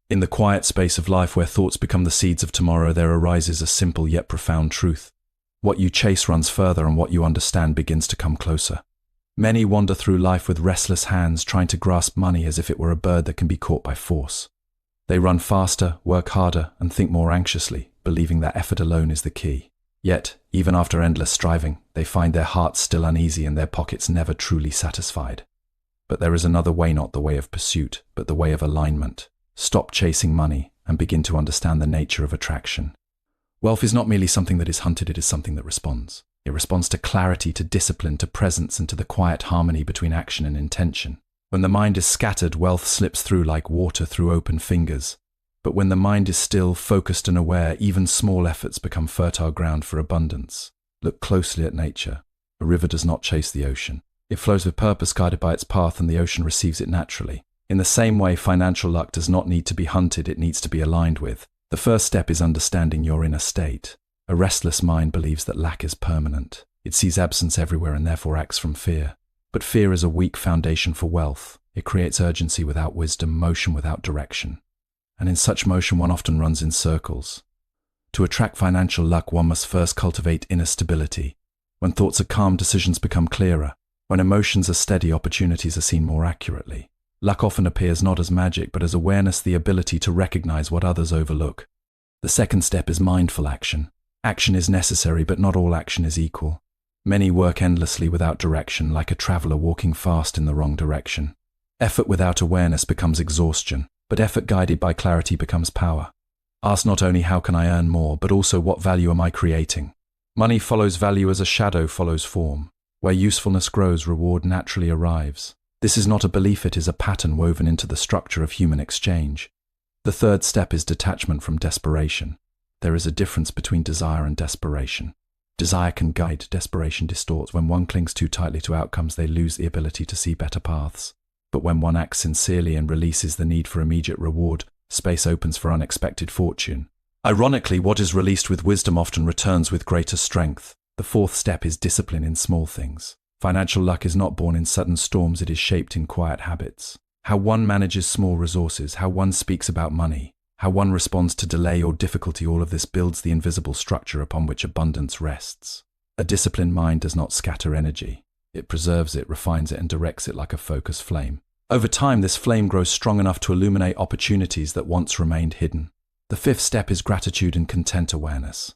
In the quiet space of life where thoughts become the seeds of tomorrow, there arises a simple yet profound truth. What you chase runs further, and what you understand begins to come closer. Many wander through life with restless hands, trying to grasp money as if it were a bird that can be caught by force. They run faster, work harder, and think more anxiously, believing that effort alone is the key. Yet, even after endless striving, they find their hearts still uneasy and their pockets never truly satisfied. But there is another way, not the way of pursuit, but the way of alignment. Stop chasing money and begin to understand the nature of attraction. Wealth is not merely something that is hunted, it is something that responds. It responds to clarity, to discipline, to presence, and to the quiet harmony between action and intention. When the mind is scattered, wealth slips through like water through open fingers. But when the mind is still, focused and aware, even small efforts become fertile ground for abundance. Look closely at nature. A river does not chase the ocean. It flows with purpose, guided by its path, and the ocean receives it naturally. In the same way, financial luck does not need to be hunted, it needs to be aligned with. The first step is understanding your inner state. A restless mind believes that lack is permanent. It sees absence everywhere and therefore acts from fear. But fear is a weak foundation for wealth. It creates urgency without wisdom, motion without direction. And in such motion, one often runs in circles. To attract financial luck, one must first cultivate inner stability. When thoughts are calm, decisions become clearer. When emotions are steady, opportunities are seen more accurately. Luck often appears not as magic, but as awareness, the ability to recognize what others overlook. The second step is mindful action. Action is necessary, but not all action is equal. Many work endlessly without direction, like a traveler walking fast in the wrong direction. Effort without awareness becomes exhaustion, but effort guided by clarity becomes power. Ask not only how can I earn more, but also what value am I creating? Money follows value as a shadow follows form. Where usefulness grows, reward naturally arrives. This is not a belief, it is a pattern woven into the structure of human exchange. The third step is detachment from desperation. There is a difference between desire and desperation. Desire can guide, desperation distorts. When one clings too tightly to outcomes, they lose the ability to see better paths. But when one acts sincerely and releases the need for immediate reward, space opens for unexpected fortune. Ironically, what is released with wisdom often returns with greater strength. The fourth step is discipline in small things. Financial luck is not born in sudden storms, it is shaped in quiet habits. How one manages small resources, how one speaks about money, how one responds to delay or difficulty, all of this builds the invisible structure upon which abundance rests. A disciplined mind does not scatter energy. It preserves it, refines it, and directs it like a focused flame. Over time, this flame grows strong enough to illuminate opportunities that once remained hidden. The fifth step is gratitude and content awareness.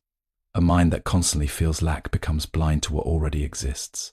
A mind that constantly feels lack becomes blind to what already exists.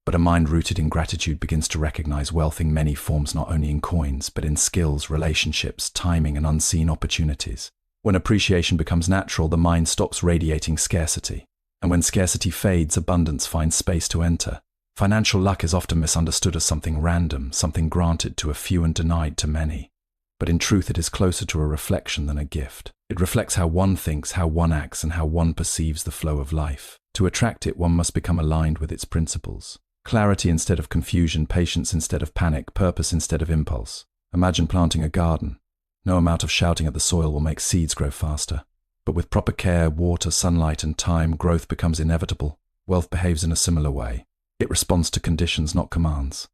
But a mind rooted in gratitude begins to recognize wealth in many forms, not only in coins, but in skills, relationships, timing, and unseen opportunities. When appreciation becomes natural, the mind stops radiating scarcity. And when scarcity fades, abundance finds space to enter. Financial luck is often misunderstood as something random, something granted to a few and denied to many. But in truth, it is closer to a reflection than a gift. It reflects how one thinks, how one acts, and how one perceives the flow of life. To attract it, one must become aligned with its principles. Clarity instead of confusion, patience instead of panic, purpose instead of impulse. Imagine planting a garden. No amount of shouting at the soil will make seeds grow faster. But with proper care, water, sunlight, and time, growth becomes inevitable. Wealth behaves in a similar way. It responds to conditions, not commands.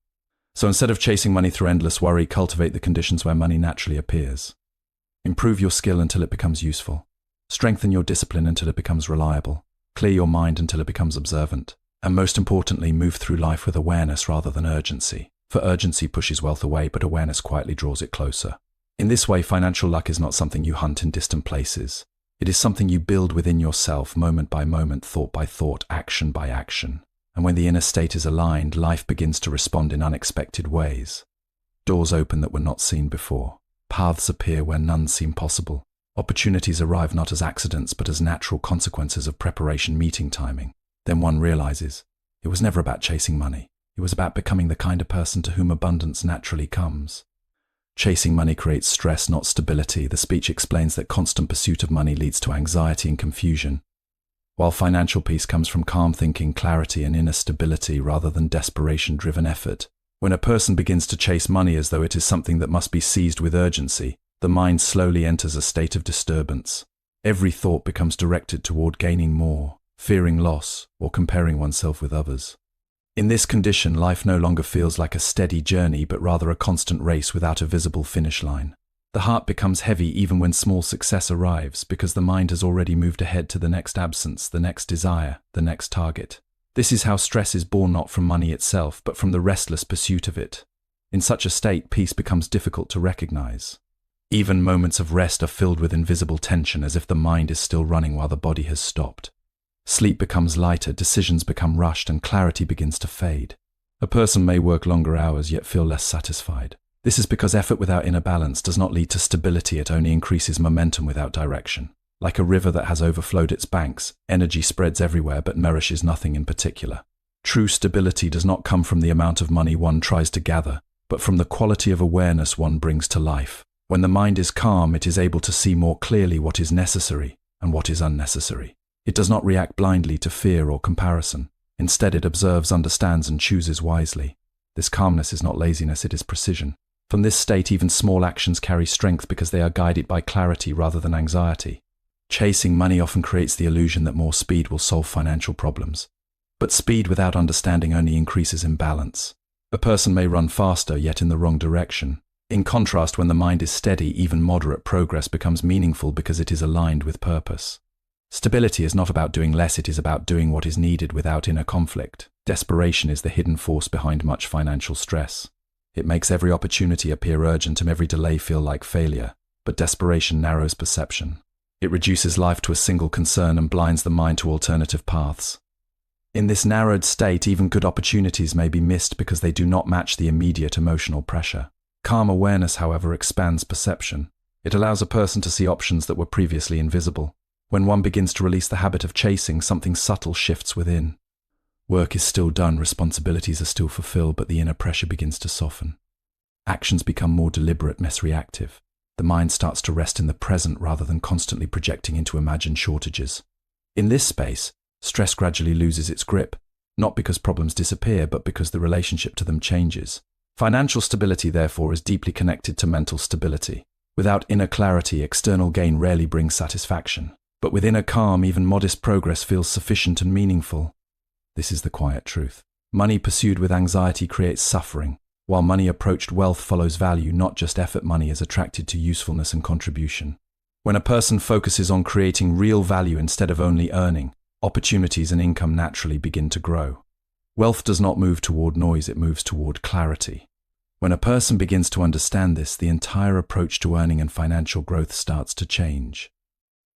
So instead of chasing money through endless worry, cultivate the conditions where money naturally appears. Improve your skill until it becomes useful. Strengthen your discipline until it becomes reliable. Clear your mind until it becomes observant. And most importantly, move through life with awareness rather than urgency. For urgency pushes wealth away, but awareness quietly draws it closer. In this way, financial luck is not something you hunt in distant places. It is something you build within yourself, moment by moment, thought by thought, action by action. And when the inner state is aligned, life begins to respond in unexpected ways. Doors open that were not seen before. Paths appear where none seem possible. Opportunities arrive not as accidents, but as natural consequences of preparation, meeting timing. Then one realizes, it was never about chasing money. It was about becoming the kind of person to whom abundance naturally comes. Chasing money creates stress, not stability. The speech explains that constant pursuit of money leads to anxiety and confusion, while financial peace comes from calm thinking, clarity, and inner stability rather than desperation-driven effort. When a person begins to chase money as though it is something that must be seized with urgency, the mind slowly enters a state of disturbance. Every thought becomes directed toward gaining more, fearing loss, or comparing oneself with others. In this condition, life no longer feels like a steady journey, but rather a constant race without a visible finish line. The heart becomes heavy even when small success arrives because the mind has already moved ahead to the next absence, the next desire, the next target. This is how stress is born not from money itself, but from the restless pursuit of it. In such a state, peace becomes difficult to recognize. Even moments of rest are filled with invisible tension, as if the mind is still running while the body has stopped. Sleep becomes lighter, decisions become rushed, and clarity begins to fade. A person may work longer hours yet feel less satisfied. This is because effort without inner balance does not lead to stability, it only increases momentum without direction. Like a river that has overflowed its banks, energy spreads everywhere but nourishes nothing in particular. True stability does not come from the amount of money one tries to gather, but from the quality of awareness one brings to life. When the mind is calm, it is able to see more clearly what is necessary and what is unnecessary. It does not react blindly to fear or comparison. Instead, it observes, understands, and chooses wisely. This calmness is not laziness, it is precision. From this state, even small actions carry strength because they are guided by clarity rather than anxiety. Chasing money often creates the illusion that more speed will solve financial problems. But speed without understanding only increases imbalance. A person may run faster, yet in the wrong direction. In contrast, when the mind is steady, even moderate progress becomes meaningful because it is aligned with purpose. Stability is not about doing less, it is about doing what is needed without inner conflict. Desperation is the hidden force behind much financial stress. It makes every opportunity appear urgent and every delay feel like failure. But desperation narrows perception. It reduces life to a single concern and blinds the mind to alternative paths. In this narrowed state, even good opportunities may be missed because they do not match the immediate emotional pressure. Calm awareness, however, expands perception. It allows a person to see options that were previously invisible. When one begins to release the habit of chasing, something subtle shifts within. Work is still done, responsibilities are still fulfilled, but the inner pressure begins to soften. Actions become more deliberate, less reactive. The mind starts to rest in the present rather than constantly projecting into imagined shortages. In this space, stress gradually loses its grip, not because problems disappear, but because the relationship to them changes. Financial stability, therefore, is deeply connected to mental stability. Without inner clarity, external gain rarely brings satisfaction. But with inner calm, even modest progress feels sufficient and meaningful. This is the quiet truth. Money pursued with anxiety creates suffering, while money approached wealth follows value, not just effort. Money is attracted to usefulness and contribution. When a person focuses on creating real value instead of only earning, opportunities and income naturally begin to grow. Wealth does not move toward noise, it moves toward clarity. When a person begins to understand this, the entire approach to earning and financial growth starts to change.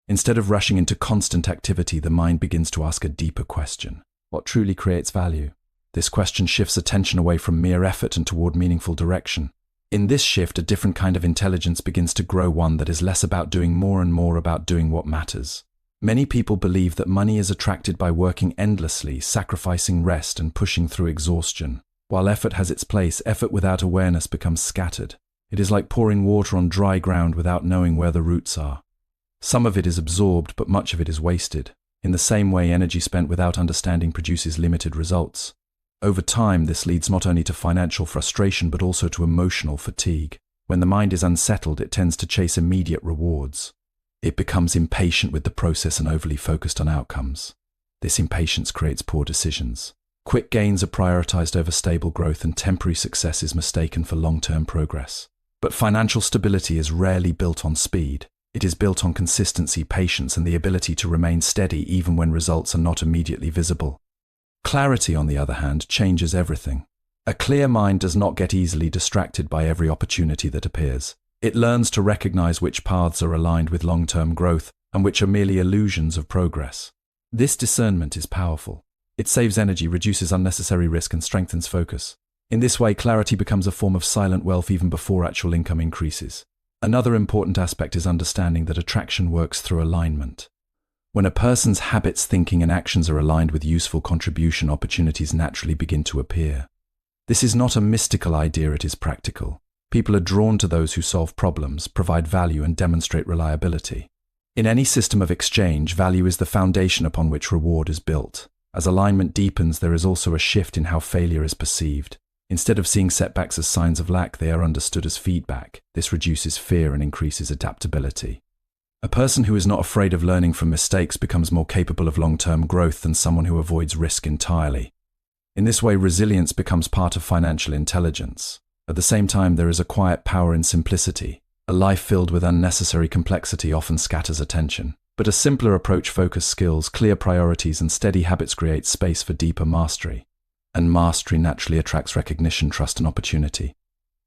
Instead of rushing into constant activity, the mind begins to ask a deeper question. What truly creates value? This question shifts attention away from mere effort and toward meaningful direction. In this shift, a different kind of intelligence begins to grow, one that is less about doing more and more about doing what matters. Many people believe that money is attracted by working endlessly, sacrificing rest and pushing through exhaustion. While effort has its place, effort without awareness becomes scattered. It is like pouring water on dry ground without knowing where the roots are. Some of it is absorbed, but much of it is wasted. In the same way, energy spent without understanding produces limited results. Over time, this leads not only to financial frustration but also to emotional fatigue. When the mind is unsettled, it tends to chase immediate rewards. It becomes impatient with the process and overly focused on outcomes. This impatience creates poor decisions. Quick gains are prioritized over stable growth, and temporary success is mistaken for long-term progress. But financial stability is rarely built on speed. It is built on consistency, patience, and the ability to remain steady even when results are not immediately visible. Clarity, on the other hand, changes everything. A clear mind does not get easily distracted by every opportunity that appears. It learns to recognize which paths are aligned with long-term growth and which are merely illusions of progress. This discernment is powerful. It saves energy, reduces unnecessary risk, and strengthens focus. In this way, clarity becomes a form of silent wealth even before actual income increases. Another important aspect is understanding that attraction works through alignment. When a person's habits, thinking, and actions are aligned with useful contribution, opportunities naturally begin to appear. This is not a mystical idea, it is practical. People are drawn to those who solve problems, provide value, and demonstrate reliability. In any system of exchange, value is the foundation upon which reward is built. As alignment deepens, there is also a shift in how failure is perceived. Instead of seeing setbacks as signs of lack, they are understood as feedback. This reduces fear and increases adaptability. A person who is not afraid of learning from mistakes becomes more capable of long-term growth than someone who avoids risk entirely. In this way, resilience becomes part of financial intelligence. At the same time, there is a quiet power in simplicity. A life filled with unnecessary complexity often scatters attention, but a simpler approach focuses skills, clear priorities, and steady habits creates space for deeper mastery. And mastery naturally attracts recognition, trust, and opportunity.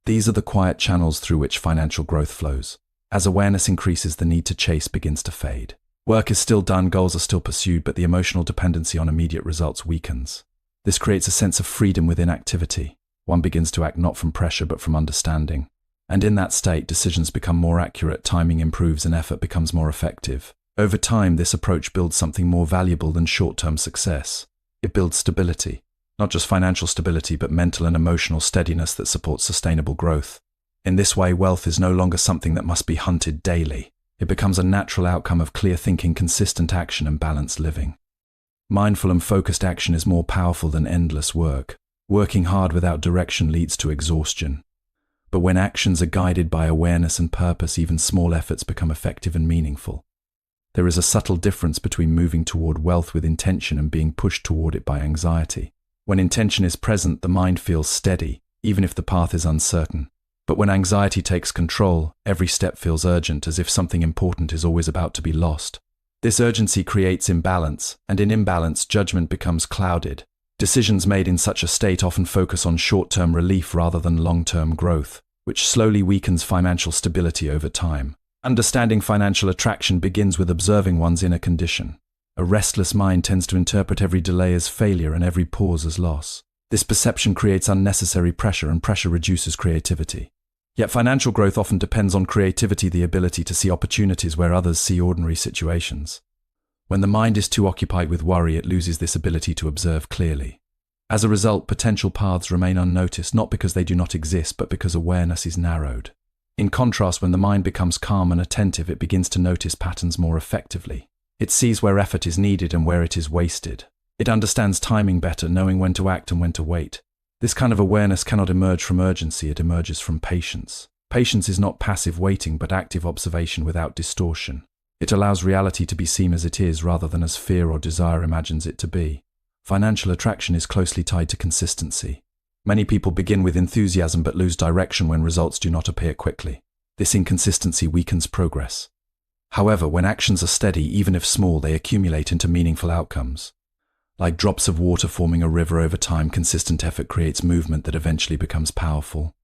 These are the quiet channels through which financial growth flows. As awareness increases, the need to chase begins to fade. Work is still done, goals are still pursued, but the emotional dependency on immediate results weakens. This creates a sense of freedom within activity. One begins to act not from pressure but from understanding. And in that state, decisions become more accurate, timing improves, and effort becomes more effective. Over time, this approach builds something more valuable than short-term success. It builds stability. Not just financial stability, but mental and emotional steadiness that supports sustainable growth. In this way, wealth is no longer something that must be hunted daily. It becomes a natural outcome of clear thinking, consistent action, and balanced living. Mindful and focused action is more powerful than endless work. Working hard without direction leads to exhaustion. But when actions are guided by awareness and purpose, even small efforts become effective and meaningful. There is a subtle difference between moving toward wealth with intention and being pushed toward it by anxiety. When intention is present, the mind feels steady, even if the path is uncertain. But when anxiety takes control, every step feels urgent, as if something important is always about to be lost. This urgency creates imbalance, and in imbalance, judgment becomes clouded. Decisions made in such a state often focus on short-term relief rather than long-term growth, which slowly weakens financial stability over time. Understanding financial attraction begins with observing one's inner condition. A restless mind tends to interpret every delay as failure and every pause as loss. This perception creates unnecessary pressure, and pressure reduces creativity. Yet financial growth often depends on creativity, the ability to see opportunities where others see ordinary situations. When the mind is too occupied with worry, it loses this ability to observe clearly. As a result, potential paths remain unnoticed, not because they do not exist, but because awareness is narrowed. In contrast, when the mind becomes calm and attentive, it begins to notice patterns more effectively. It sees where effort is needed and where it is wasted. It understands timing better, knowing when to act and when to wait. This kind of awareness cannot emerge from urgency, it emerges from patience. Patience is not passive waiting, but active observation without distortion. It allows reality to be seen as it is rather than as fear or desire imagines it to be. Financial attraction is closely tied to consistency. Many people begin with enthusiasm but lose direction when results do not appear quickly. This inconsistency weakens progress. However, when actions are steady, even if small, they accumulate into meaningful outcomes. Like drops of water forming a river over time, consistent effort creates movement that eventually becomes powerful.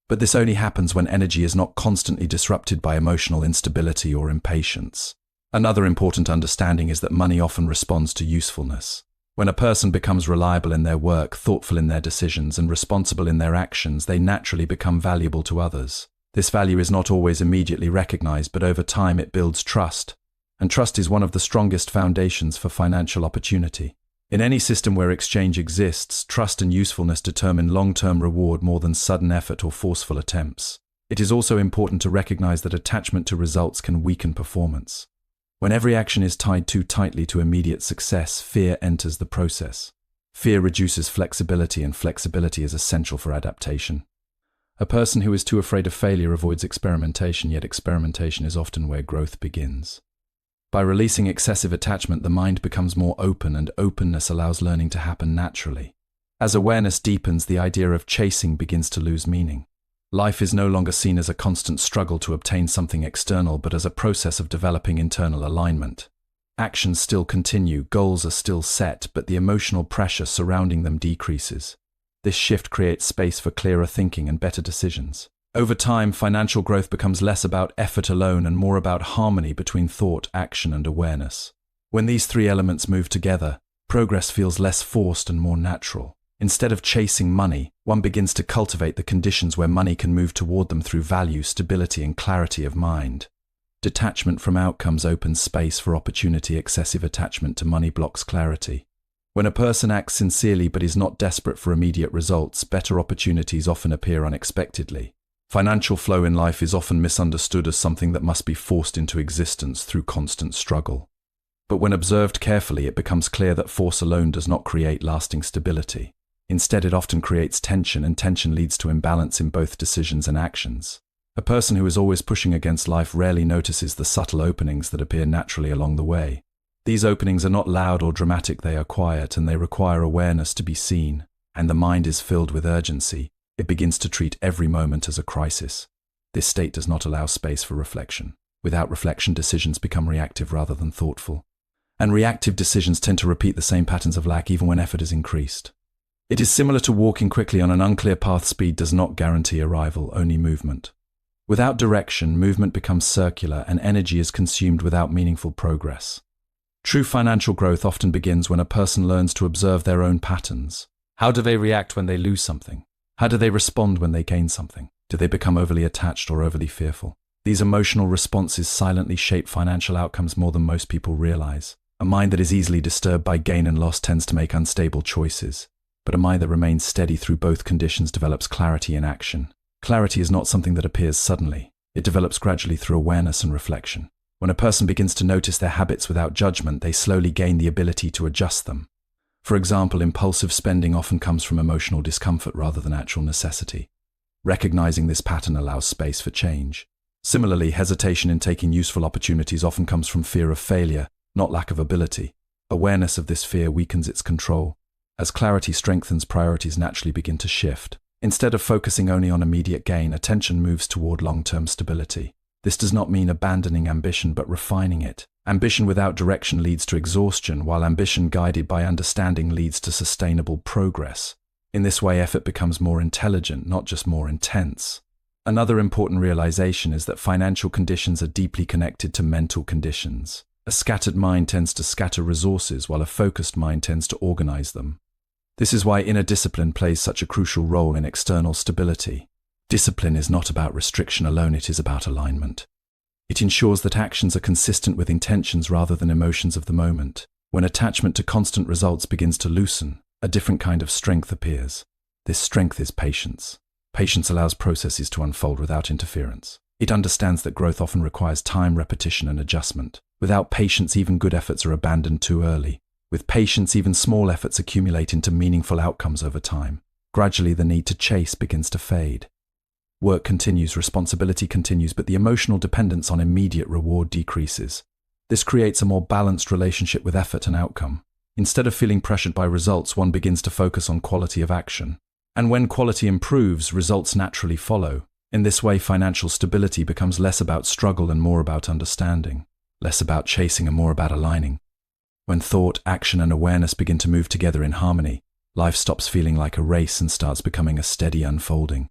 But this only happens when energy is not constantly disrupted by emotional instability or impatience. Another important understanding is that money often responds to usefulness. When a person becomes reliable in their work, thoughtful in their decisions, and responsible in their actions, they naturally become valuable to others. This value is not always immediately recognized, but over time it builds trust. And trust is one of the strongest foundations for financial opportunity. In any system where exchange exists, trust and usefulness determine long-term reward more than sudden effort or forceful attempts. It is also important to recognize that attachment to results can weaken performance. When every action is tied too tightly to immediate success, fear enters the process. Fear reduces flexibility, and flexibility is essential for adaptation. A person who is too afraid of failure avoids experimentation, yet experimentation is often where growth begins. By releasing excessive attachment, the mind becomes more open, and openness allows learning to happen naturally. As awareness deepens, the idea of chasing begins to lose meaning. Life is no longer seen as a constant struggle to obtain something external, but as a process of developing internal alignment. Actions still continue, goals are still set, but the emotional pressure surrounding them decreases. This shift creates space for clearer thinking and better decisions. Over time, financial growth becomes less about effort alone and more about harmony between thought, action, and awareness. When these three elements move together, progress feels less forced and more natural. Instead of chasing money, one begins to cultivate the conditions where money can move toward them through value, stability, and clarity of mind. Detachment from outcomes opens space for opportunity. Excessive attachment to money blocks clarity. When a person acts sincerely but is not desperate for immediate results, better opportunities often appear unexpectedly. Financial flow in life is often misunderstood as something that must be forced into existence through constant struggle. But when observed carefully, it becomes clear that force alone does not create lasting stability. Instead, it often creates tension, and tension leads to imbalance in both decisions and actions. A person who is always pushing against life rarely notices the subtle openings that appear naturally along the way. These openings are not loud or dramatic, they are quiet, and they require awareness to be seen. And the mind is filled with urgency. It begins to treat every moment as a crisis. This state does not allow space for reflection. Without reflection, decisions become reactive rather than thoughtful. And reactive decisions tend to repeat the same patterns of lack even when effort is increased. It is similar to walking quickly on an unclear path. Speed does not guarantee arrival, only movement. Without direction, movement becomes circular and energy is consumed without meaningful progress. True financial growth often begins when a person learns to observe their own patterns. How do they react when they lose something? How do they respond when they gain something? Do they become overly attached or overly fearful? These emotional responses silently shape financial outcomes more than most people realize. A mind that is easily disturbed by gain and loss tends to make unstable choices, but a mind that remains steady through both conditions develops clarity in action. Clarity is not something that appears suddenly. It develops gradually through awareness and reflection. When a person begins to notice their habits without judgment, they slowly gain the ability to adjust them. For example, impulsive spending often comes from emotional discomfort rather than actual necessity. Recognizing this pattern allows space for change. Similarly, hesitation in taking useful opportunities often comes from fear of failure, not lack of ability. Awareness of this fear weakens its control. As clarity strengthens, priorities naturally begin to shift. Instead of focusing only on immediate gain, attention moves toward long-term stability. This does not mean abandoning ambition, but refining it. Ambition without direction leads to exhaustion, while ambition guided by understanding leads to sustainable progress. In this way, effort becomes more intelligent, not just more intense. Another important realization is that financial conditions are deeply connected to mental conditions. A scattered mind tends to scatter resources, while a focused mind tends to organize them. This is why inner discipline plays such a crucial role in external stability. Discipline is not about restriction alone, it is about alignment. It ensures that actions are consistent with intentions rather than emotions of the moment. When attachment to constant results begins to loosen, a different kind of strength appears. This strength is patience. Patience allows processes to unfold without interference. It understands that growth often requires time, repetition, and adjustment. Without patience, even good efforts are abandoned too early. With patience, even small efforts accumulate into meaningful outcomes over time. Gradually, the need to chase begins to fade. Work continues, responsibility continues, but the emotional dependence on immediate reward decreases. This creates a more balanced relationship with effort and outcome. Instead of feeling pressured by results, one begins to focus on quality of action. And when quality improves, results naturally follow. In this way, financial stability becomes less about struggle and more about understanding, less about chasing and more about aligning. When thought, action, and awareness begin to move together in harmony, life stops feeling like a race and starts becoming a steady unfolding.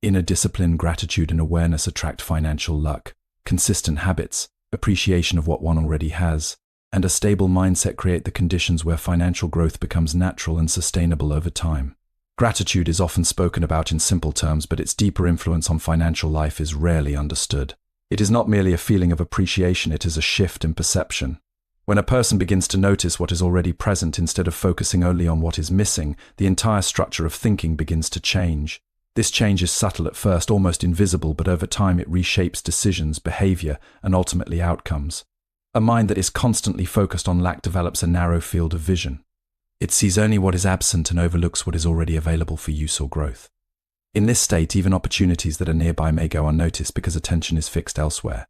Inner discipline, gratitude, and awareness attract financial luck. Consistent habits, appreciation of what one already has, and a stable mindset create the conditions where financial growth becomes natural and sustainable over time. Gratitude is often spoken about in simple terms, but its deeper influence on financial life is rarely understood. It is not merely a feeling of appreciation, it is a shift in perception. When a person begins to notice what is already present instead of focusing only on what is missing, the entire structure of thinking begins to change. This change is subtle at first, almost invisible, but over time it reshapes decisions, behavior, and ultimately outcomes. A mind that is constantly focused on lack develops a narrow field of vision. It sees only what is absent and overlooks what is already available for use or growth. In this state, even opportunities that are nearby may go unnoticed because attention is fixed elsewhere.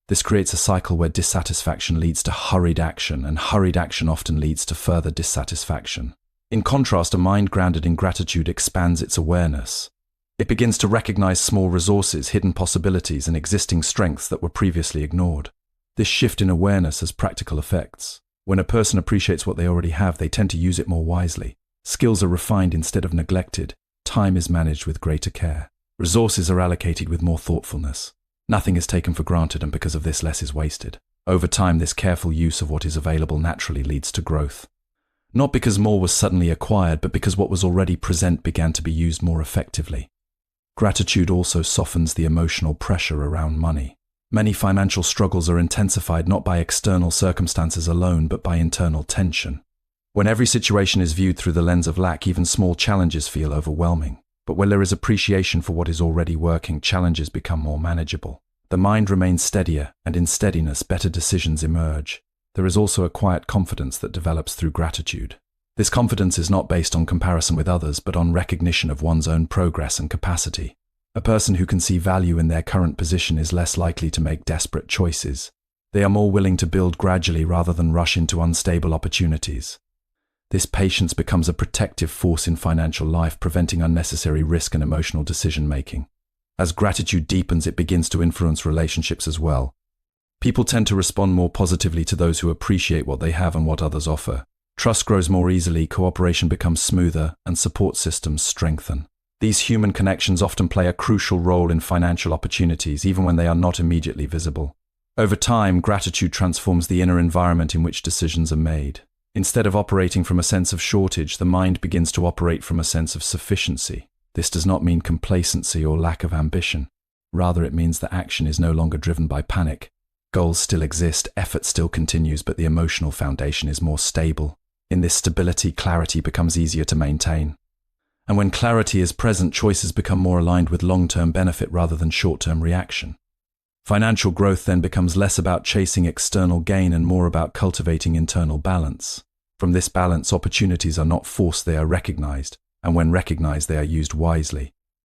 This creates a cycle where dissatisfaction leads to hurried action, and hurried action often leads to further dissatisfaction. In contrast, a mind grounded in gratitude expands its awareness. It begins to recognize small resources, hidden possibilities, and existing strengths that were previously ignored. This shift in awareness has practical effects. When a person appreciates what they already have, they tend to use it more wisely. Skills are refined instead of neglected. Time is managed with greater care. Resources are allocated with more thoughtfulness. Nothing is taken for granted, and because of this, less is wasted. Over time, this careful use of what is available naturally leads to growth. Not because more was suddenly acquired, but because what was already present began to be used more effectively. Gratitude also softens the emotional pressure around money. Many financial struggles are intensified not by external circumstances alone, but by internal tension. When every situation is viewed through the lens of lack, even small challenges feel overwhelming. But when there is appreciation for what is already working, challenges become more manageable. The mind remains steadier, and in steadiness, better decisions emerge. There is also a quiet confidence that develops through gratitude. This confidence is not based on comparison with others, but on recognition of one's own progress and capacity. A person who can see value in their current position is less likely to make desperate choices. They are more willing to build gradually rather than rush into unstable opportunities. This patience becomes a protective force in financial life, preventing unnecessary risk and emotional decision-making. As gratitude deepens, it begins to influence relationships as well. People tend to respond more positively to those who appreciate what they have and what others offer. Trust grows more easily, cooperation becomes smoother, and support systems strengthen. These human connections often play a crucial role in financial opportunities, even when they are not immediately visible. Over time, gratitude transforms the inner environment in which decisions are made. Instead of operating from a sense of shortage, the mind begins to operate from a sense of sufficiency. This does not mean complacency or lack of ambition. Rather, it means that action is no longer driven by panic. Goals still exist, effort still continues, but the emotional foundation is more stable. In this stability, clarity becomes easier to maintain. And when clarity is present, choices become more aligned with long-term benefit rather than short-term reaction. Financial growth then becomes less about chasing external gain and more about cultivating internal balance. From this balance, opportunities are not forced, they are recognized, and when recognized, they are used wisely.